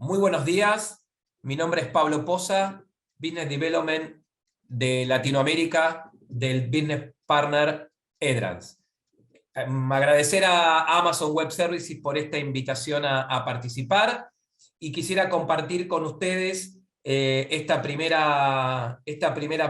Muy buenos días, mi nombre es Pablo Poza, Business Development de Latinoamérica del Business Partner Edrans. Agradecer a Amazon Web Services por esta invitación a participar y quisiera compartir con ustedes esta primera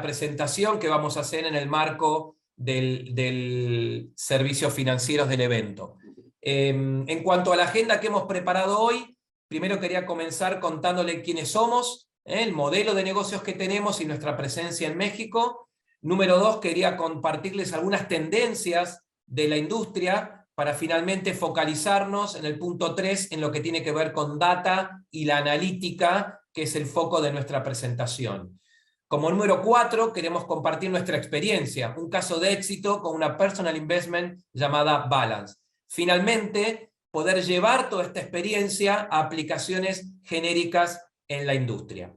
presentación que vamos a hacer en el marco del servicios financieros del evento. En cuanto a la agenda que hemos preparado hoy, primero quería comenzar contándole quiénes somos, el modelo de negocios que tenemos y nuestra presencia en México. Número 2, quería compartirles algunas tendencias de la industria para finalmente focalizarnos en el punto 3 en lo que tiene que ver con data y la analítica, que es el foco de nuestra presentación. Como número 4, queremos compartir nuestra experiencia, un caso de éxito con una personal investment llamada Balance. Finalmente, poder llevar toda esta experiencia a aplicaciones genéricas en la industria.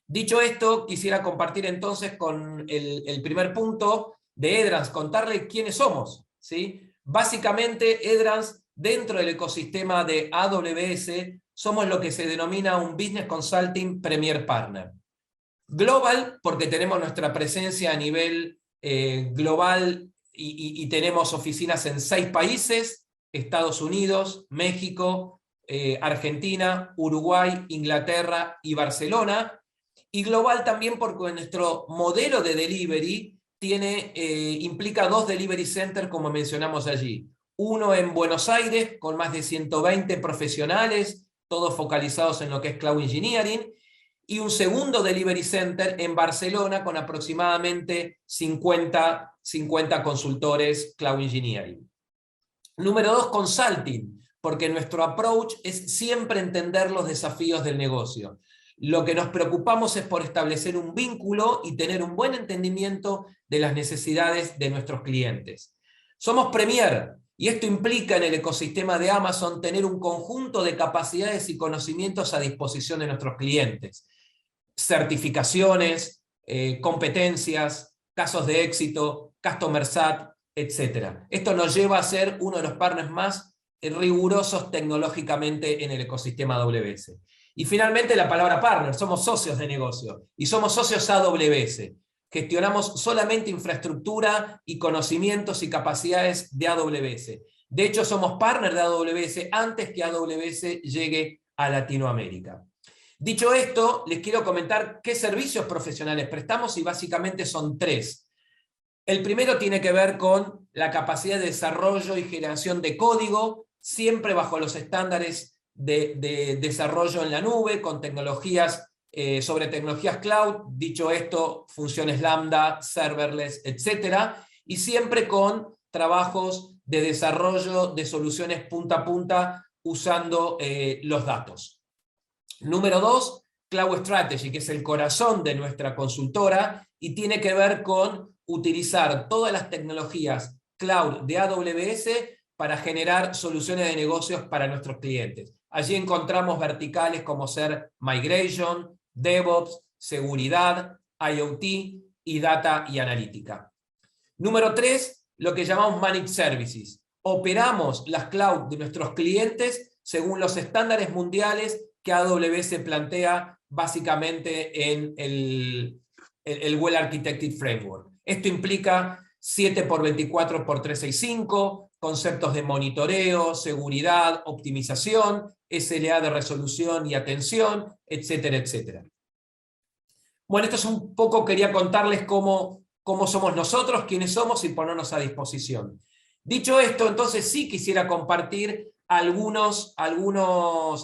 Dicho esto, quisiera compartir entonces con el primer punto de Edrans, contarle quiénes somos, ¿sí? Básicamente, Edrans, dentro del ecosistema de AWS, somos lo que se denomina un Business Consulting Premier Partner. Global, porque tenemos nuestra presencia a nivel global y tenemos oficinas en 6 países, Estados Unidos, México, Argentina, Uruguay, Inglaterra y Barcelona. Y global también porque nuestro modelo de delivery implica 2 delivery centers, como mencionamos allí. Uno en Buenos Aires, con más de 120 profesionales, todos focalizados en lo que es Cloud Engineering, y un segundo delivery center en Barcelona con aproximadamente 50 consultores Cloud Engineering. Número 2, consulting, porque nuestro approach es siempre entender los desafíos del negocio. Lo que nos preocupamos es por establecer un vínculo y tener un buen entendimiento de las necesidades de nuestros clientes. Somos Premier, y esto implica en el ecosistema de Amazon tener un conjunto de capacidades y conocimientos a disposición de nuestros clientes. Certificaciones, competencias, casos de éxito, Customer Sat, etc. Esto nos lleva a ser uno de los partners más rigurosos tecnológicamente en el ecosistema AWS. Y finalmente la palabra partner, somos socios de negocio y somos socios AWS. Gestionamos solamente infraestructura y conocimientos y capacidades de AWS. De hecho, somos partner de AWS antes que AWS llegue a Latinoamérica. Dicho esto, les quiero comentar qué servicios profesionales prestamos y básicamente son 3. El primero tiene que ver con la capacidad de desarrollo y generación de código, siempre bajo los estándares de desarrollo en la nube, con tecnologías, sobre tecnologías cloud, dicho esto, funciones lambda, serverless, etc. Y siempre con trabajos de desarrollo de soluciones punta a punta usando los datos. Número 2, Cloud Strategy, que es el corazón de nuestra consultora y tiene que ver con utilizar todas las tecnologías cloud de AWS para generar soluciones de negocios para nuestros clientes. Allí encontramos verticales como ser Migration, DevOps, Seguridad, IoT y Data y Analítica. Número 3, lo que llamamos Managed Services. Operamos las cloud de nuestros clientes según los estándares mundiales que AWS plantea básicamente en el Well Architected Framework. Esto implica 7x24x365, conceptos de monitoreo, seguridad, optimización, SLA de resolución y atención, etcétera, etcétera. Bueno, esto es un poco, quería contarles cómo somos nosotros, quiénes somos y ponernos a disposición. Dicho esto, entonces sí quisiera compartir algunos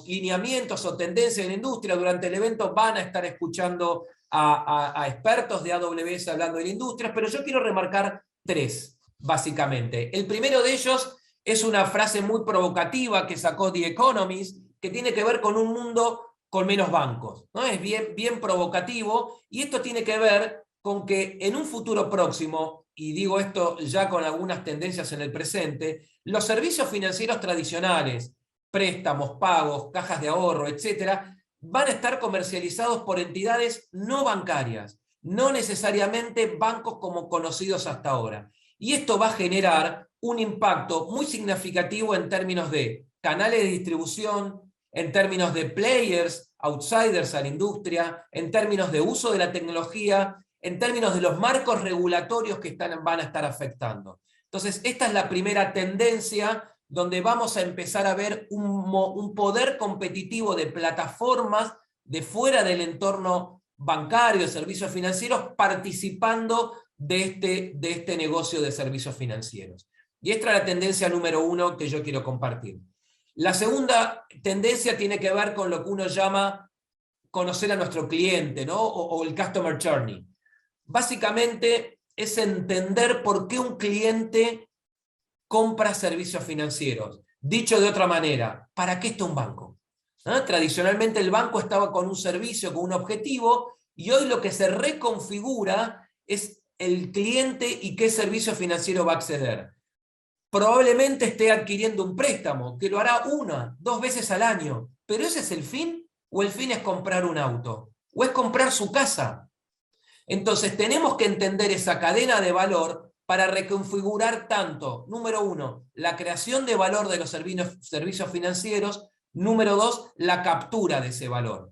lineamientos o tendencias en la industria. Durante el evento van a estar escuchando a expertos de AWS hablando de la industria, pero yo quiero remarcar 3, básicamente. El primero de ellos es una frase muy provocativa que sacó The Economist, que tiene que ver con un mundo con menos bancos, ¿no? Es bien provocativo, y esto tiene que ver con que en un futuro próximo, y digo esto ya con algunas tendencias en el presente, los servicios financieros tradicionales, préstamos, pagos, cajas de ahorro, etcétera, van a estar comercializados por entidades no bancarias, no necesariamente bancos como conocidos hasta ahora. Y esto va a generar un impacto muy significativo en términos de canales de distribución, en términos de players, outsiders a la industria, en términos de uso de la tecnología, en términos de los marcos regulatorios que van a estar afectando. Entonces, esta es la primera tendencia donde vamos a empezar a ver un poder competitivo de plataformas de fuera del entorno bancario, de servicios financieros, participando de este negocio de servicios financieros. Y esta es la tendencia número 1 que yo quiero compartir. La segunda tendencia tiene que ver con lo que uno llama conocer a nuestro cliente, ¿no? o el Customer Journey. Básicamente es entender por qué un cliente compra servicios financieros. Dicho de otra manera, ¿para qué está un banco? ¿Ah? Tradicionalmente el banco estaba con un servicio, con un objetivo, y hoy lo que se reconfigura es el cliente y qué servicio financiero va a acceder. Probablemente esté adquiriendo un préstamo, que lo hará 1, 2 veces al año, pero ¿ese es el fin? ¿O el fin es comprar un auto? ¿O es comprar su casa? Entonces tenemos que entender esa cadena de valor para reconfigurar tanto, número 1, la creación de valor de los servicios financieros, número 2, la captura de ese valor.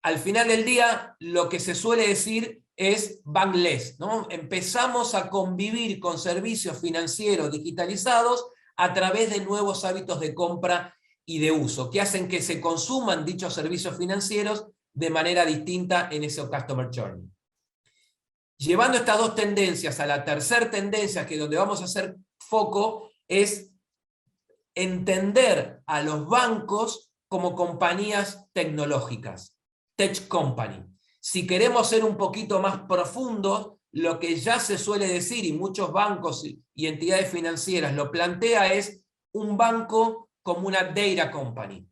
Al final del día, lo que se suele decir es bankless, ¿no? Empezamos a convivir con servicios financieros digitalizados a través de nuevos hábitos de compra y de uso, que hacen que se consuman dichos servicios financieros de manera distinta en ese Customer Journey. Llevando estas dos tendencias a la tercera tendencia, que donde vamos a hacer foco, es entender a los bancos como compañías tecnológicas, tech company. Si queremos ser un poquito más profundos, lo que ya se suele decir, y muchos bancos y entidades financieras lo plantea, es un banco como una data company,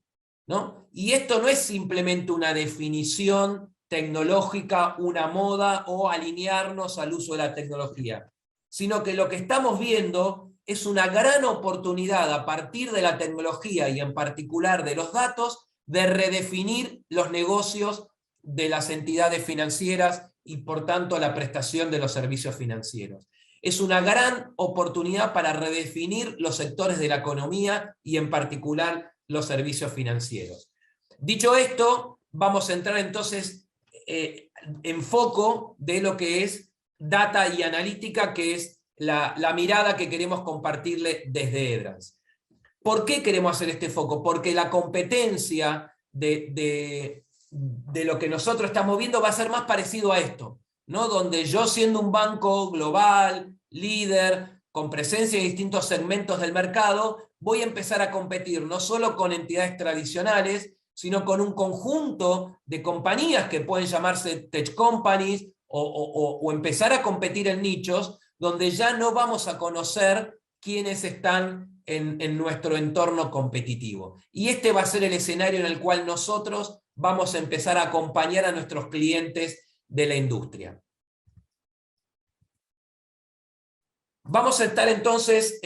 ¿no? Y esto no es simplemente una definición tecnológica, una moda o alinearnos al uso de la tecnología, sino que lo que estamos viendo es una gran oportunidad a partir de la tecnología y en particular de los datos de redefinir los negocios de las entidades financieras y por tanto la prestación de los servicios financieros. Es una gran oportunidad para redefinir los sectores de la economía y en particular los servicios financieros. Dicho esto, vamos a entrar entonces en foco de lo que es data y analítica, que es la mirada que queremos compartirle desde Edrans. ¿Por qué queremos hacer este foco? Porque la competencia de lo que nosotros estamos viendo va a ser más parecido a esto, ¿no? Donde yo, siendo un banco global, líder, con presencia en distintos segmentos del mercado, voy a empezar a competir no solo con entidades tradicionales, sino con un conjunto de compañías que pueden llamarse tech companies o empezar a competir en nichos donde ya no vamos a conocer quiénes están en nuestro entorno competitivo. Y este va a ser el escenario en el cual nosotros vamos a empezar a acompañar a nuestros clientes de la industria. Vamos a estar entonces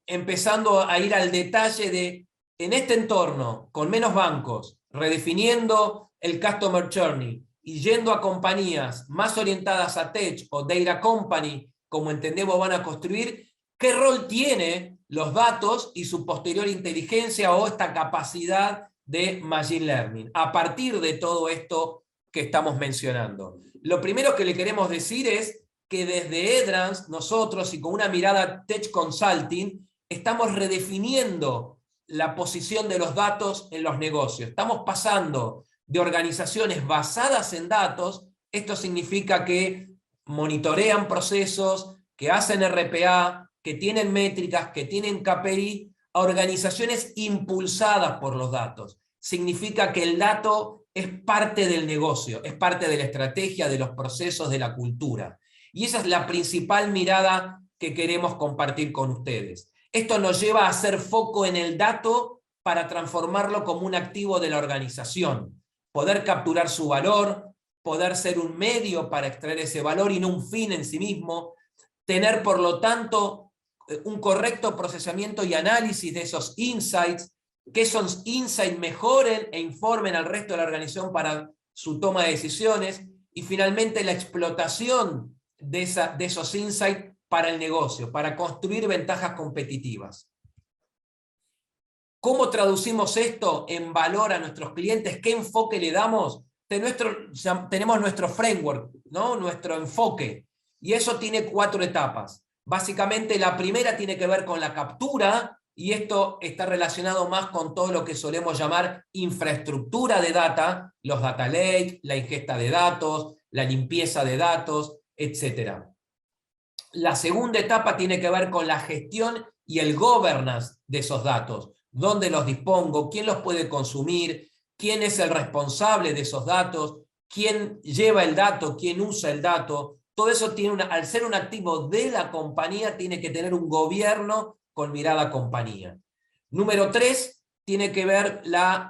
empezando a ir al detalle de, en este entorno, con menos bancos, redefiniendo el Customer Journey y yendo a compañías más orientadas a tech o data company, como entendemos van a construir, ¿qué rol tiene los datos y su posterior inteligencia o esta capacidad de Machine Learning a partir de todo esto que estamos mencionando? Lo primero que le queremos decir es que desde Edrans, nosotros, y con una mirada Tech Consulting, estamos redefiniendo la posición de los datos en los negocios. Estamos pasando de organizaciones basadas en datos, esto significa que monitorean procesos, que hacen RPA, que tienen métricas, que tienen KPI, a organizaciones impulsadas por los datos. Significa que el dato es parte del negocio, es parte de la estrategia, de los procesos, de la cultura. Y esa es la principal mirada que queremos compartir con ustedes. Esto nos lleva a hacer foco en el dato para transformarlo como un activo de la organización. Poder capturar su valor, poder ser un medio para extraer ese valor y no un fin en sí mismo. Tener, por lo tanto, un correcto procesamiento y análisis de esos insights, que esos insights mejoren e informen al resto de la organización para su toma de decisiones. Y finalmente la explotación de esos insights para el negocio, para construir ventajas competitivas. ¿Cómo traducimos esto en valor a nuestros clientes? ¿Qué enfoque le damos? Tenemos nuestro framework, ¿no? Nuestro enfoque. Y eso tiene 4 etapas. Básicamente la primera tiene que ver con la captura, y esto está relacionado más con todo lo que solemos llamar infraestructura de data, los data lake, la ingesta de datos, la limpieza de datos, etc. La segunda etapa tiene que ver con la gestión y el governance de esos datos. ¿Dónde los dispongo? ¿Quién los puede consumir? ¿Quién es el responsable de esos datos? ¿Quién lleva el dato? ¿Quién usa el dato? Todo eso tiene al ser un activo de la compañía, tiene que tener un gobierno con mirada a compañía. Número 3, tiene que ver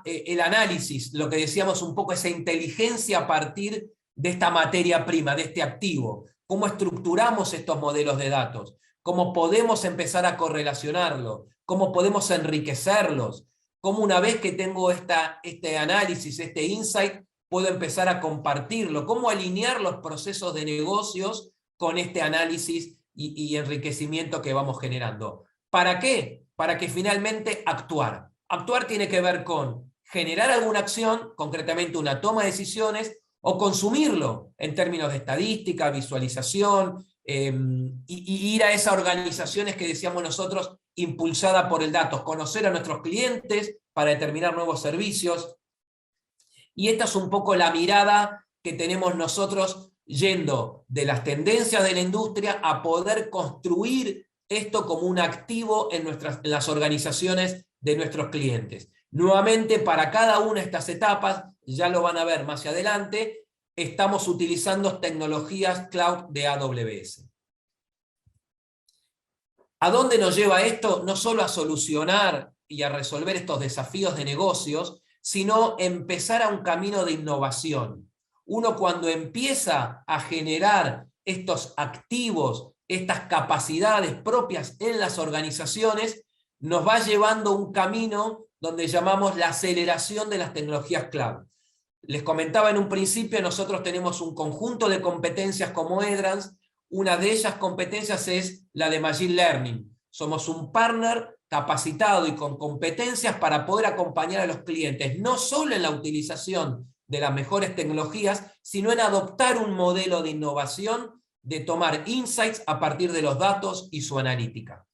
el análisis, lo que decíamos un poco, esa inteligencia a partir de esta materia prima, de este activo. ¿Cómo estructuramos estos modelos de datos? ¿Cómo podemos empezar a correlacionarlo? ¿Cómo podemos enriquecerlos? ¿Cómo una vez que tengo este análisis, este insight, puedo empezar a compartirlo? ¿Cómo alinear los procesos de negocios con este análisis y enriquecimiento que vamos generando? ¿Para qué? Para que finalmente actuar. Actuar tiene que ver con generar alguna acción, concretamente una toma de decisiones, o consumirlo en términos de estadística, visualización, y ir a esas organizaciones que decíamos nosotros, impulsada por el dato, conocer a nuestros clientes para determinar nuevos servicios. Y esta es un poco la mirada que tenemos nosotros yendo de las tendencias de la industria a poder construir esto como un activo en las organizaciones de nuestros clientes. Nuevamente, para cada una de estas etapas, ya lo van a ver más adelante, estamos utilizando tecnologías cloud de AWS. ¿A dónde nos lleva esto? No solo a solucionar y a resolver estos desafíos de negocios, sino empezar a un camino de innovación. Uno, cuando empieza a generar estos activos, estas capacidades propias en las organizaciones, nos va llevando un camino donde llamamos la aceleración de las tecnologías cloud. Les comentaba en un principio, nosotros tenemos un conjunto de competencias como Edrans. Una de ellas competencias es la de Machine Learning. Somos un partner capacitado y con competencias para poder acompañar a los clientes, no solo en la utilización de las mejores tecnologías, sino en adoptar un modelo de innovación, de tomar insights a partir de los datos y su analítica.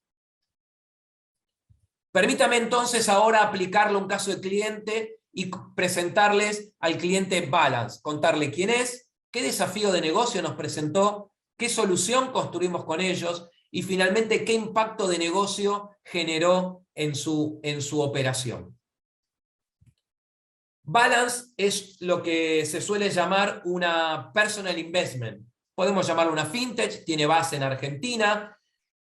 Permítame entonces ahora aplicarle un caso de cliente y presentarles al cliente Balance, contarle quién es, qué desafío de negocio nos presentó, qué solución construimos con ellos y finalmente qué impacto de negocio generó en su operación. Balance es lo que se suele llamar una personal investment. Podemos llamarlo una fintech, tiene base en Argentina.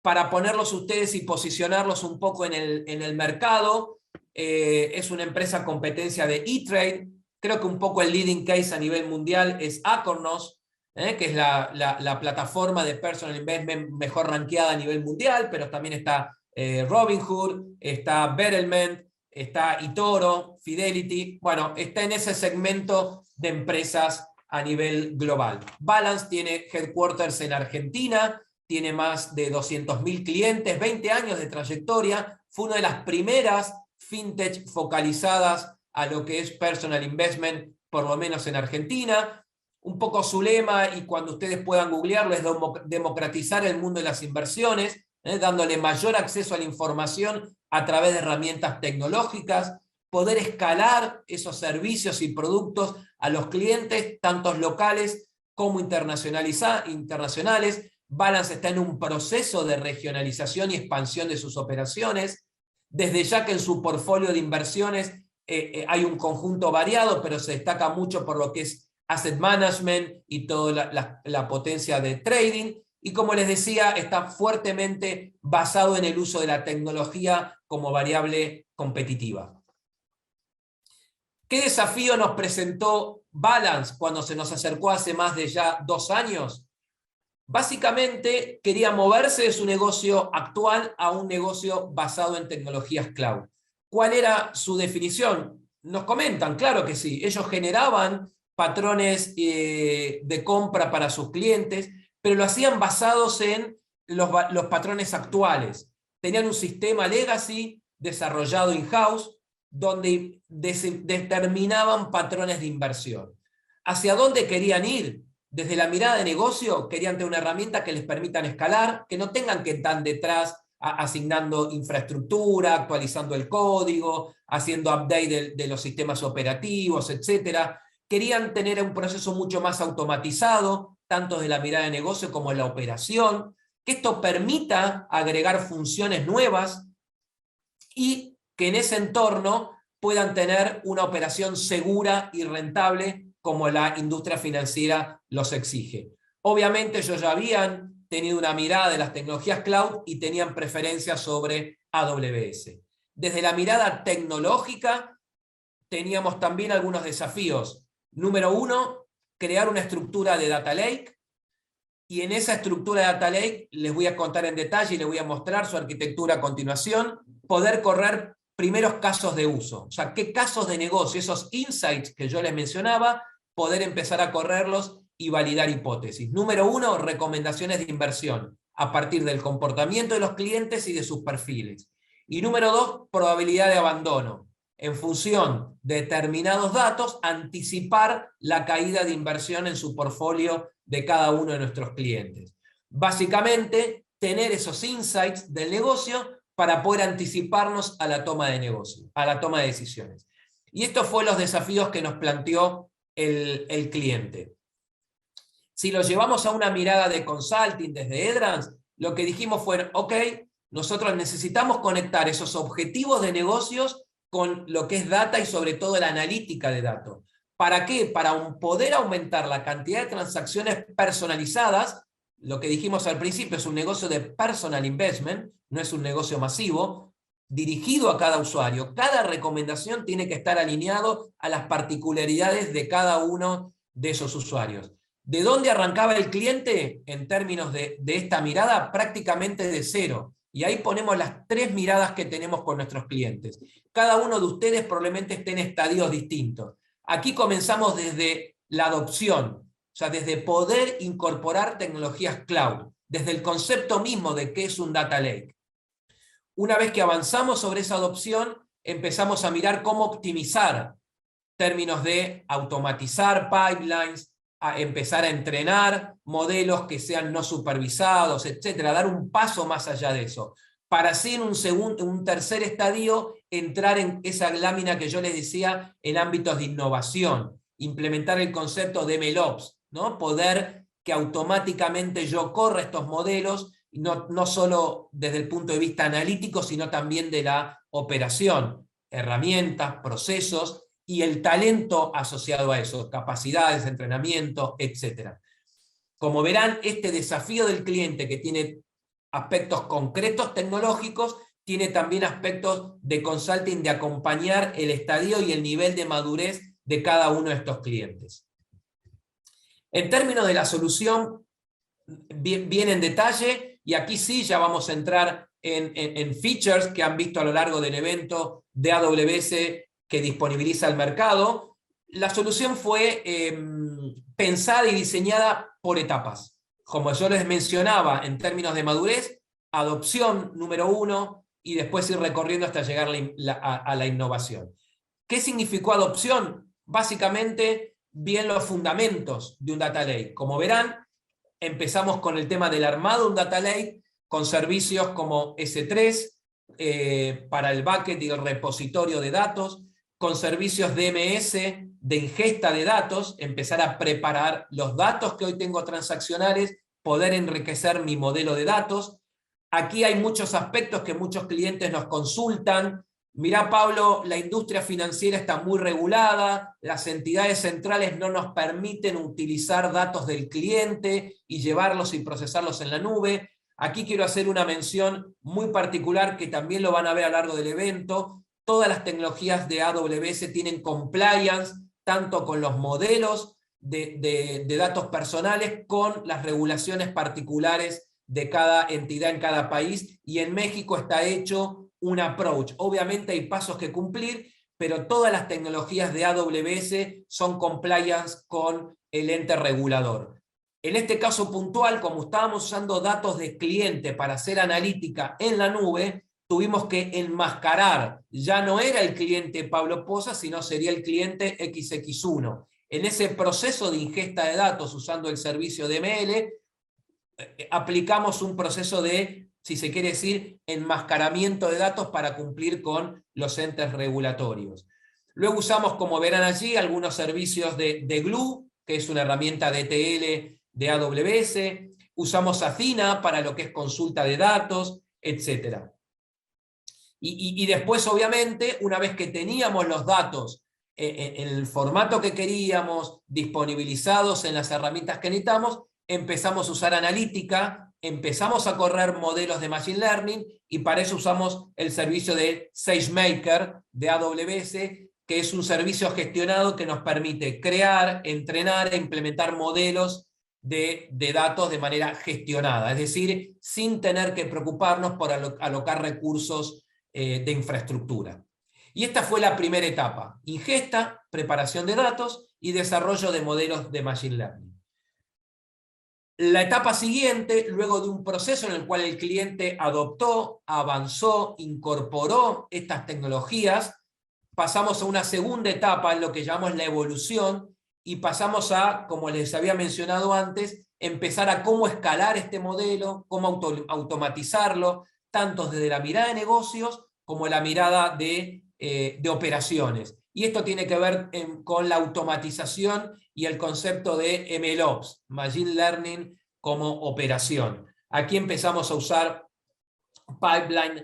Para ponerlos ustedes y posicionarlos un poco en el mercado, es una empresa competencia de E-Trade. Creo que un poco el leading case a nivel mundial es Acornos, que es la plataforma de personal investment mejor rankeada a nivel mundial, pero también está Robinhood, está Betterment, está eToro, Fidelity. Bueno, está en ese segmento de empresas a nivel global. Balance tiene headquarters en Argentina, tiene más de 200.000 clientes, 20 años de trayectoria, fue una de las primeras fintech focalizadas a lo que es personal investment, por lo menos en Argentina. Un poco su lema, y cuando ustedes puedan googlearlo, es democratizar el mundo de las inversiones, dándole mayor acceso a la información a través de herramientas tecnológicas, poder escalar esos servicios y productos a los clientes, tanto locales como internacionales. Balance está en un proceso de regionalización y expansión de sus operaciones, desde ya que en su portfolio de inversiones hay un conjunto variado, pero se destaca mucho por lo que es asset management y toda la potencia de trading, y como les decía, está fuertemente basado en el uso de la tecnología como variable competitiva. ¿Qué desafío nos presentó Balance cuando se nos acercó hace más de ya 2 años? Básicamente quería moverse de su negocio actual a un negocio basado en tecnologías cloud. ¿Cuál era su definición? Nos comentan, claro que sí, ellos generaban patrones de compra para sus clientes, pero lo hacían basados en los patrones actuales. Tenían un sistema legacy desarrollado in-house, donde determinaban patrones de inversión. ¿Hacia dónde querían ir? Desde la mirada de negocio, querían tener una herramienta que les permitan escalar, que no tengan que estar detrás asignando infraestructura, actualizando el código, haciendo update de los sistemas operativos, etc. Querían tener un proceso mucho más automatizado, tanto de la mirada de negocio como de la operación, que esto permita agregar funciones nuevas y que en ese entorno puedan tener una operación segura y rentable como la industria financiera los exige. Obviamente ellos ya habían tenido una mirada de las tecnologías cloud y tenían preferencias sobre AWS. Desde la mirada tecnológica teníamos también algunos desafíos. Número uno, crear una estructura de data lake, y en esa estructura de data lake les voy a contar en detalle y les voy a mostrar su arquitectura a continuación, poder correr primeros casos de uso. O sea, qué casos de negocio, esos insights que yo les mencionaba, poder empezar a correrlos y validar hipótesis. Número uno, recomendaciones de inversión, a partir del comportamiento de los clientes y de sus perfiles. Y número dos, probabilidad de abandono. En función de determinados datos, anticipar la caída de inversión en su portfolio de cada uno de nuestros clientes. Básicamente, tener esos insights del negocio para poder anticiparnos a la toma de negocio, a la toma de decisiones. Y estos fueron los desafíos que nos planteó el cliente. Si lo llevamos a una mirada de consulting desde Edrans, lo que dijimos fue, ok, nosotros necesitamos conectar esos objetivos de negocios con lo que es data y sobre todo la analítica de datos. ¿Para qué? Para poder aumentar la cantidad de transacciones personalizadas. Lo que dijimos al principio es un negocio de personal investment, no es un negocio masivo, dirigido a cada usuario. Cada recomendación tiene que estar alineado a las particularidades de cada uno de esos usuarios. ¿De dónde arrancaba el cliente en términos de esta mirada? Prácticamente de cero. Y ahí ponemos las tres miradas que tenemos con nuestros clientes. Cada uno de ustedes probablemente esté en estadios distintos. Aquí comenzamos desde la adopción, o sea, desde poder incorporar tecnologías cloud, desde el concepto mismo de qué es un data lake. Una vez que avanzamos sobre esa adopción, empezamos a mirar cómo optimizar términos de automatizar pipelines, a empezar a entrenar modelos que sean no supervisados, etcétera, dar un paso más allá de eso, para así en un tercer estadio entrar en esa lámina que yo les decía en ámbitos de innovación, implementar el concepto de MLOps, ¿no? Poder que automáticamente yo corra estos modelos, no solo desde el punto de vista analítico, sino también de la operación, herramientas, procesos, y el talento asociado a eso, capacidades, entrenamiento, etc. Como verán, este desafío del cliente que tiene aspectos concretos tecnológicos, tiene también aspectos de consulting, de acompañar el estadio y el nivel de madurez de cada uno de estos clientes. En términos de la solución, bien en detalle, y aquí sí ya vamos a entrar en features que han visto a lo largo del evento de AWS que disponibiliza el mercado. La solución fue pensada y diseñada por etapas. Como yo les mencionaba, en términos de madurez, adopción número uno, y después ir recorriendo hasta llegar a la innovación. ¿Qué significó adopción? Básicamente, bien los fundamentos de un data lake. Como verán, empezamos con el tema del armado de un data lake, con servicios como S3, para el bucket y el repositorio de datos, con servicios DMS de ingesta de datos, empezar a preparar los datos que hoy tengo transaccionales, poder enriquecer mi modelo de datos. Aquí hay muchos aspectos que muchos clientes nos consultan. Mirá, Pablo, la industria financiera está muy regulada, las entidades centrales no nos permiten utilizar datos del cliente y llevarlos y procesarlos en la nube. Aquí quiero hacer una mención muy particular que también lo van a ver a lo largo del evento. Todas las tecnologías de AWS tienen compliance, tanto con los modelos de datos personales, con las regulaciones particulares de cada entidad en cada país, y en México está hecho un approach. Obviamente hay pasos que cumplir, pero todas las tecnologías de AWS son compliance con el ente regulador. En este caso puntual, como estábamos usando datos de cliente para hacer analítica en la nube, tuvimos que enmascarar. Ya no era el cliente Pablo Poza, sino sería el cliente XX1. En ese proceso de ingesta de datos usando el servicio de ML, aplicamos un proceso de, si se quiere decir, enmascaramiento de datos para cumplir con los entes regulatorios. Luego usamos, como verán allí, algunos servicios de Glue, que es una herramienta de ETL de AWS. Usamos Athena para lo que es consulta de datos, etc. Y después, obviamente, una vez que teníamos los datos en el formato que queríamos, disponibilizados en las herramientas que necesitamos, empezamos a usar analítica, empezamos a correr modelos de Machine Learning, y para eso usamos el servicio de SageMaker de AWS, que es un servicio gestionado que nos permite crear, entrenar e implementar modelos de datos de manera gestionada, es decir, sin tener que preocuparnos por alocar recursos de infraestructura. Y esta fue la primera etapa: ingesta, preparación de datos y desarrollo de modelos de Machine Learning. La etapa siguiente, luego de un proceso en el cual el cliente adoptó, avanzó, incorporó estas tecnologías, pasamos a una segunda etapa en lo que llamamos la evolución, y pasamos a, como les había mencionado antes, empezar a cómo escalar este modelo, cómo automatizarlo, tanto desde la mirada de negocios como la mirada de operaciones. Y esto tiene que ver con la automatización y el concepto de MLOps, Machine Learning como operación. Aquí empezamos a usar pipeline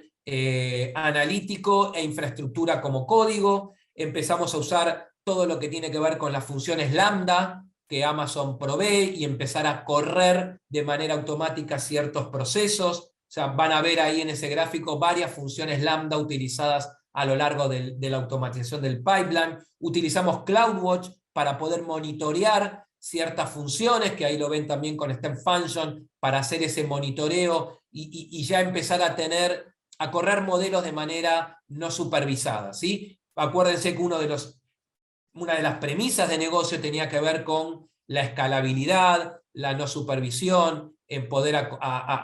analítico e infraestructura como código. Empezamos a usar todo lo que tiene que ver con las funciones lambda que Amazon provee y empezar a correr de manera automática ciertos procesos. O sea, van a ver ahí en ese gráfico varias funciones lambda utilizadas a lo largo de la automatización del pipeline. Utilizamos CloudWatch para poder monitorear ciertas funciones, que ahí lo ven también con Step Function, para hacer ese monitoreo y ya empezar a correr modelos de manera no supervisada, ¿sí? Acuérdense que una de las premisas de negocio tenía que ver con la escalabilidad, la no supervisión, en poder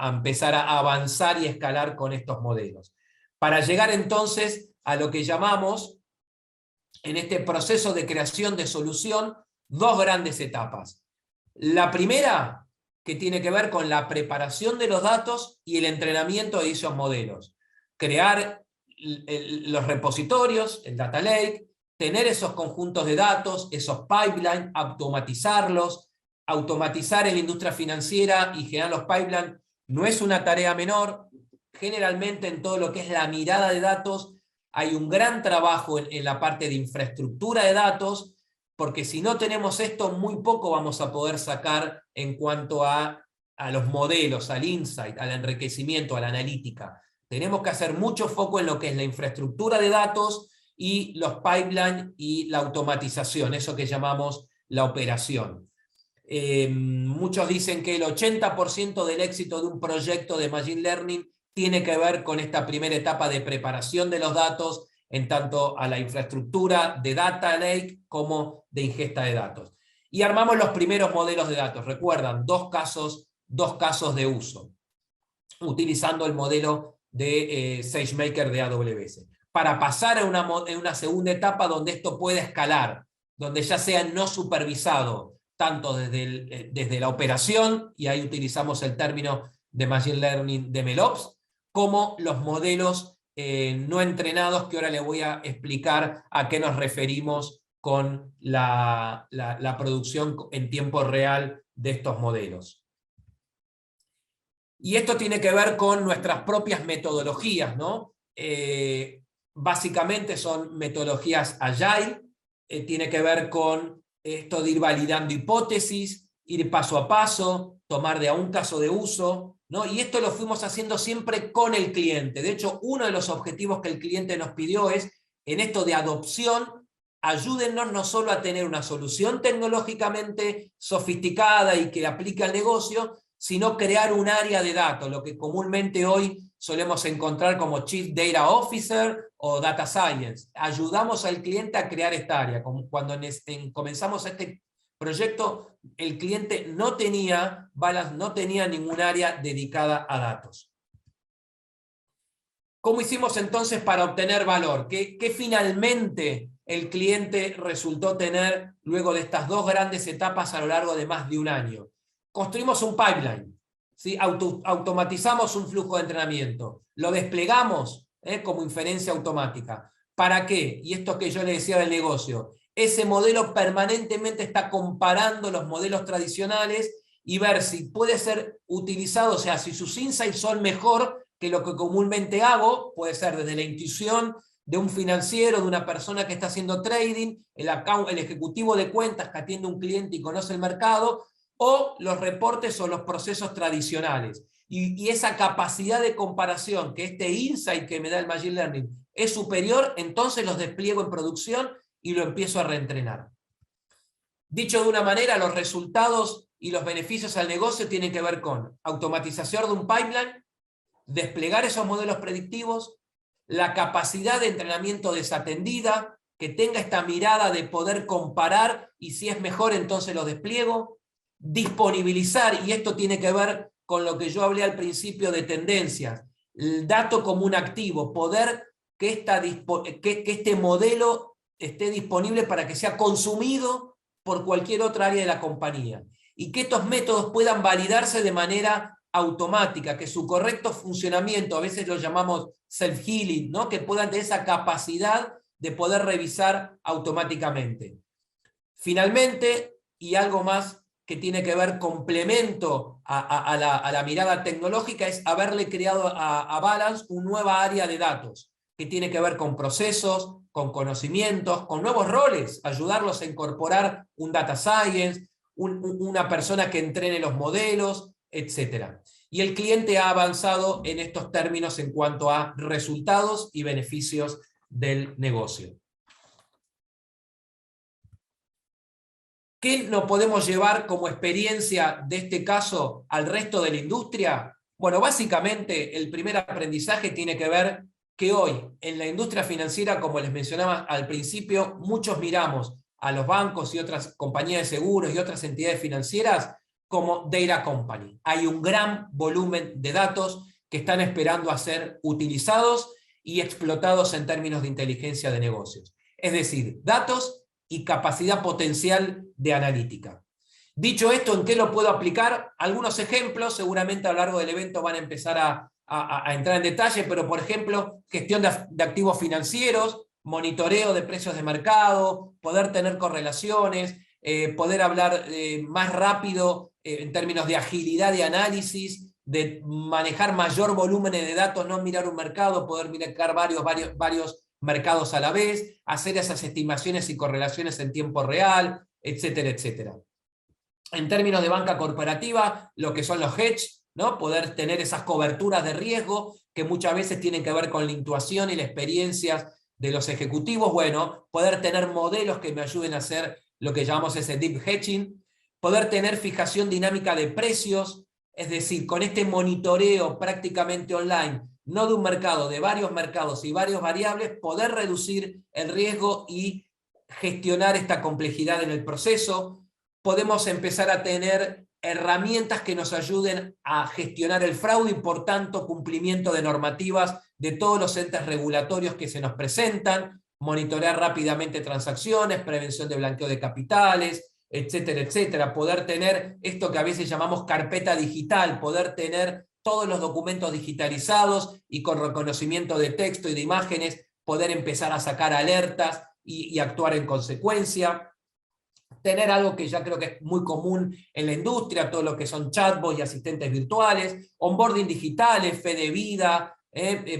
empezar a avanzar y escalar con estos modelos. Para llegar entonces a lo que llamamos, en este proceso de creación de solución, dos grandes etapas. La primera, que tiene que ver con la preparación de los datos y el entrenamiento de esos modelos. Crear los repositorios, el data lake, tener esos conjuntos de datos, esos pipelines, automatizarlos. Automatizar en la industria financiera y generar los pipelines no es una tarea menor. Generalmente en todo lo que es la mirada de datos hay un gran trabajo en la parte de infraestructura de datos, porque si no tenemos esto, muy poco vamos a poder sacar en cuanto a los modelos, al insight, al enriquecimiento, a la analítica. Tenemos que hacer mucho foco en lo que es la infraestructura de datos y los pipelines y la automatización, eso que llamamos la operación. Muchos dicen que el 80% del éxito de un proyecto de Machine Learning tiene que ver con esta primera etapa de preparación de los datos, en tanto a la infraestructura de Data Lake como de ingesta de datos. Y armamos los primeros modelos de datos. Recuerdan, dos casos de uso, utilizando el modelo de SageMaker de AWS. Para pasar a una segunda etapa donde esto pueda escalar, donde ya sea no supervisado, tanto desde la operación, y ahí utilizamos el término de Machine Learning de MLOps, como los modelos no entrenados, que ahora les voy a explicar a qué nos referimos con la producción en tiempo real de estos modelos. Y esto tiene que ver con nuestras propias metodologías, ¿no? Básicamente son metodologías Agile, tiene que ver con esto de ir validando hipótesis, ir paso a paso, tomar de a un caso de uso, ¿no? Y esto lo fuimos haciendo siempre con el cliente. De hecho, uno de los objetivos que el cliente nos pidió es, en esto de adopción, ayúdennos no solo a tener una solución tecnológicamente sofisticada y que aplique al negocio, sino crear un área de datos, lo que comúnmente hoy solemos encontrar como Chief Data Officer o Data Science. Ayudamos al cliente a crear esta área. Cuando comenzamos este proyecto, el cliente no tenía ningún área dedicada a datos. ¿Cómo hicimos entonces para obtener valor? ¿Qué finalmente el cliente resultó tener luego de estas dos grandes etapas a lo largo de más de un año? Construimos un pipeline, ¿sí? Automatizamos un flujo de entrenamiento, lo desplegamos como inferencia automática. ¿Para qué? Y esto que yo le decía del negocio, ese modelo permanentemente está comparando los modelos tradicionales y ver si puede ser utilizado, o sea, si sus insights son mejor que lo que comúnmente hago, puede ser desde la intuición de un financiero, de una persona que está haciendo trading, el ejecutivo de cuentas que atiende a un cliente y conoce el mercado, o los reportes o los procesos tradicionales. Y esa capacidad de comparación, que este insight que me da el Machine Learning es superior, entonces los despliego en producción y lo empiezo a reentrenar. Dicho de una manera, los resultados y los beneficios al negocio tienen que ver con automatización de un pipeline, desplegar esos modelos predictivos, la capacidad de entrenamiento desatendida, que tenga esta mirada de poder comparar y si es mejor entonces lo despliego, disponibilizar, y esto tiene que ver con lo que yo hablé al principio de tendencias, el dato como un activo, poder que este modelo esté disponible para que sea consumido por cualquier otra área de la compañía, y que estos métodos puedan validarse de manera automática, que su correcto funcionamiento, a veces lo llamamos self-healing, ¿no? Que puedan tener esa capacidad de poder revisar automáticamente. Finalmente, y algo más que tiene que ver complemento a la mirada tecnológica, es haberle creado a Balance una nueva área de datos, que tiene que ver con procesos, con conocimientos, con nuevos roles, ayudarlos a incorporar un data science, una persona que entrene los modelos, etc. Y el cliente ha avanzado en estos términos en cuanto a resultados y beneficios del negocio. ¿Qué nos podemos llevar como experiencia de este caso al resto de la industria? Bueno, básicamente el primer aprendizaje tiene que ver que hoy en la industria financiera, como les mencionaba al principio, muchos miramos a los bancos y otras compañías de seguros y otras entidades financieras como data company. Hay un gran volumen de datos que están esperando a ser utilizados y explotados en términos de inteligencia de negocios. Es decir, datos y capacidad potencial de analítica. Dicho esto, ¿en qué lo puedo aplicar? Algunos ejemplos, seguramente a lo largo del evento van a empezar a entrar en detalle, pero por ejemplo, gestión de activos financieros, monitoreo de precios de mercado, poder tener correlaciones, poder hablar más rápido en términos de agilidad de análisis, de manejar mayor volumen de datos, no mirar un mercado, poder mirar varios mercados a la vez, hacer esas estimaciones y correlaciones en tiempo real, etcétera, etcétera. En términos de banca corporativa, lo que son los hedge, ¿no? Poder tener esas coberturas de riesgo que muchas veces tienen que ver con la intuición y la experiencia de los ejecutivos. Bueno, poder tener modelos que me ayuden a hacer lo que llamamos ese deep hedging, poder tener fijación dinámica de precios, es decir, con este monitoreo prácticamente online, no de un mercado, de varios mercados y varias variables, poder reducir el riesgo y gestionar esta complejidad en el proceso. Podemos empezar a tener herramientas que nos ayuden a gestionar el fraude y por tanto cumplimiento de normativas de todos los entes regulatorios que se nos presentan, monitorear rápidamente transacciones, prevención de blanqueo de capitales, etcétera, etcétera. Poder tener esto que a veces llamamos carpeta digital, poder tener todos los documentos digitalizados y con reconocimiento de texto y de imágenes, poder empezar a sacar alertas y actuar en consecuencia. Tener algo que ya creo que es muy común en la industria, todo lo que son chatbots y asistentes virtuales, onboarding digitales, fe de vida,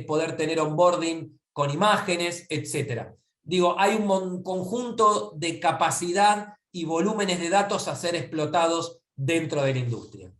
poder tener onboarding con imágenes, etc. Digo, hay un conjunto de capacidad y volúmenes de datos a ser explotados dentro de la industria.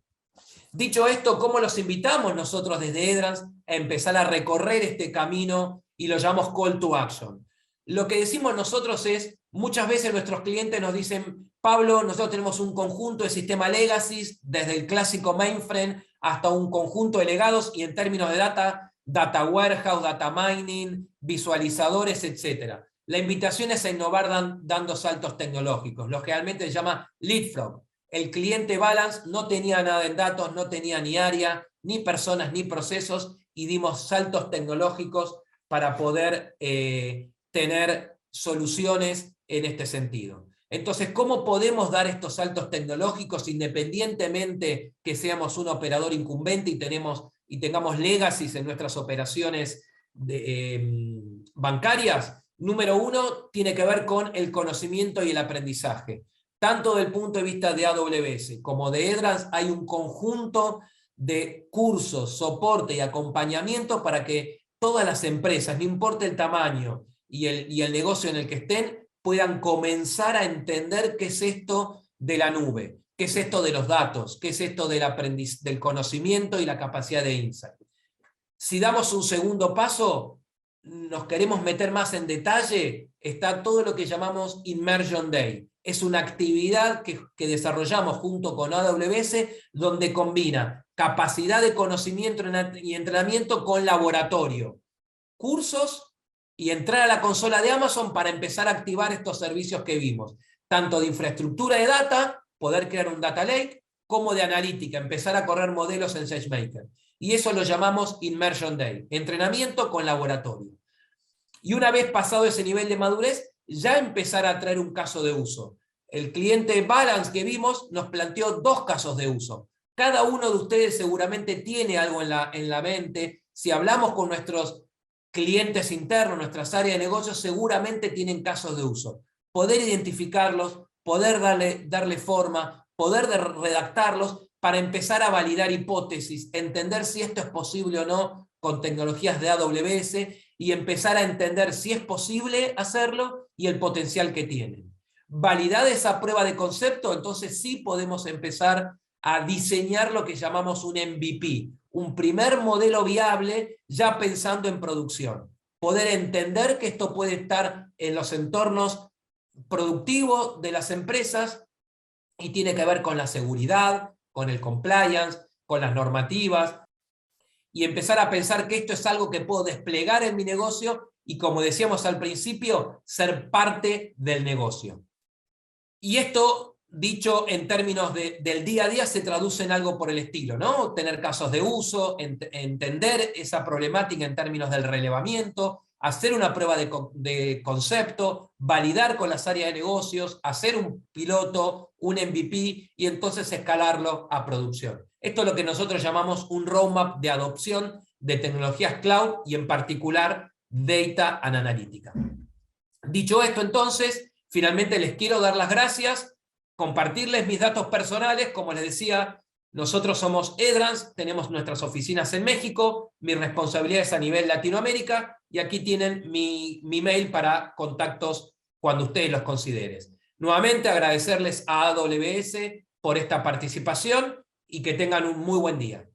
Dicho esto, ¿cómo los invitamos nosotros desde Edrans a empezar a recorrer este camino y lo llamamos call to action? Lo que decimos nosotros es, muchas veces nuestros clientes nos dicen, Pablo, nosotros tenemos un conjunto de sistema legacy, desde el clásico mainframe hasta un conjunto de legados, y en términos de data warehouse, data mining, visualizadores, etc. La invitación es a innovar dando saltos tecnológicos, lo que realmente se llama leapfrog. El cliente Balance no tenía nada en datos, no tenía ni área, ni personas, ni procesos, y dimos saltos tecnológicos para poder tener soluciones en este sentido. Entonces, ¿cómo podemos dar estos saltos tecnológicos independientemente que seamos un operador incumbente y tengamos legacies en nuestras operaciones bancarias? Número uno, tiene que ver con el conocimiento y el aprendizaje. Tanto del punto de vista de AWS como de Edrans hay un conjunto de cursos, soporte y acompañamiento para que todas las empresas, no importa el tamaño y el negocio en el que estén, puedan comenzar a entender qué es esto de la nube, qué es esto de los datos, qué es esto del conocimiento y la capacidad de insight. Si damos un segundo paso, nos queremos meter más en detalle, está todo lo que llamamos Immersion Day. Es una actividad que desarrollamos junto con AWS, donde combina capacidad de conocimiento y entrenamiento con laboratorio, cursos y entrar a la consola de Amazon para empezar a activar estos servicios que vimos, tanto de infraestructura de data, poder crear un data lake, como de analítica, empezar a correr modelos en SageMaker. Y eso lo llamamos Immersion Day, entrenamiento con laboratorio. Y una vez pasado ese nivel de madurez, ya empezar a traer un caso de uso. El cliente Balance que vimos nos planteó 2 casos de uso. Cada uno de ustedes seguramente tiene algo en la mente. Si hablamos con nuestros clientes internos, nuestras áreas de negocio, seguramente tienen casos de uso. Poder identificarlos, poder darle forma, poder redactarlos para empezar a validar hipótesis, entender si esto es posible o no con tecnologías de AWS y empezar a entender si es posible hacerlo y el potencial que tienen. Validada esa prueba de concepto, entonces sí podemos empezar a diseñar lo que llamamos un MVP, un primer modelo viable ya pensando en producción. Poder entender que esto puede estar en los entornos productivos de las empresas y tiene que ver con la seguridad, con el compliance, con las normativas, y empezar a pensar que esto es algo que puedo desplegar en mi negocio y, como decíamos al principio, ser parte del negocio. Y esto, dicho en términos del día a día, se traduce en algo por el estilo, ¿no? Tener casos de uso, entender esa problemática en términos del relevamiento, hacer una prueba de concepto, validar con las áreas de negocios, hacer un piloto, un MVP, y entonces escalarlo a producción. Esto es lo que nosotros llamamos un roadmap de adopción de tecnologías cloud y en particular Data and Analytica. Dicho esto, entonces, finalmente les quiero dar las gracias, compartirles mis datos personales. Como les decía, nosotros somos Edrans, tenemos nuestras oficinas en México, mi responsabilidad es a nivel Latinoamérica, y aquí tienen mi mail para contactos cuando ustedes los consideren. Nuevamente agradecerles a AWS por esta participación y que tengan un muy buen día.